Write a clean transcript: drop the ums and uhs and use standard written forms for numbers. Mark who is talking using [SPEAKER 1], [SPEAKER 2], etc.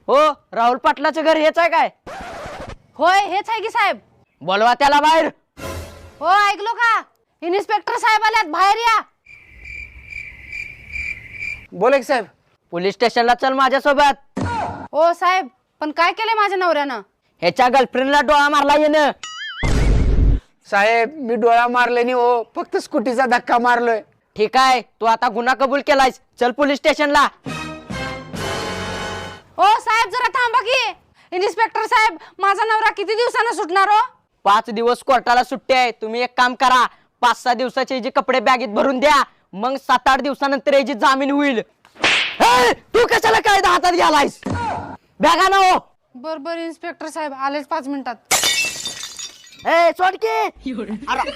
[SPEAKER 1] हो, राहुल पाटलाचं घर हेच आहे काय?
[SPEAKER 2] होय हेच आहे की साहेब.
[SPEAKER 1] बोलवा त्याला बाहेर.
[SPEAKER 2] हो ऐकलो का? इन्स्पेक्टर साहेब आल्यात, बाहेर या.
[SPEAKER 3] बोला की साहेब.
[SPEAKER 1] पोलीस स्टेशनला चल माझ्यासोबत.
[SPEAKER 2] हो साहेब, पण काय केलंय माझ्या नवऱ्यानं?
[SPEAKER 1] ह्याच्या गर्लफ्रेंडला डोळा मारला येणं.
[SPEAKER 3] साहेब मी डोळा मारले नाही हो, फक्त स्कूटीचा धक्का मारलोय.
[SPEAKER 1] ठीक आहे, तू आता गुन्हा कबूल केलायस, चल पोलीस स्टेशनला.
[SPEAKER 2] हो साहेब जरा थांबा की. इन्स्पेक्टर साहेब, माझा नवरा किती दिवसानं सुटणार हो?
[SPEAKER 1] 5 दिवस कोर्टाला सुट्टी आहे. तुम्ही एक काम करा, 5-6 दिवसाचे जे कपडे बॅगेत भरून द्या, मग 7-8 दिवसानंतर याची जामीन होईल. तू कशाला काय हातात घ्यालायस? बॅगा ना हो.
[SPEAKER 2] बर बर इन्स्पेक्टर साहेब, आलेच 5 मिनिटात.
[SPEAKER 1] सोड की. अरे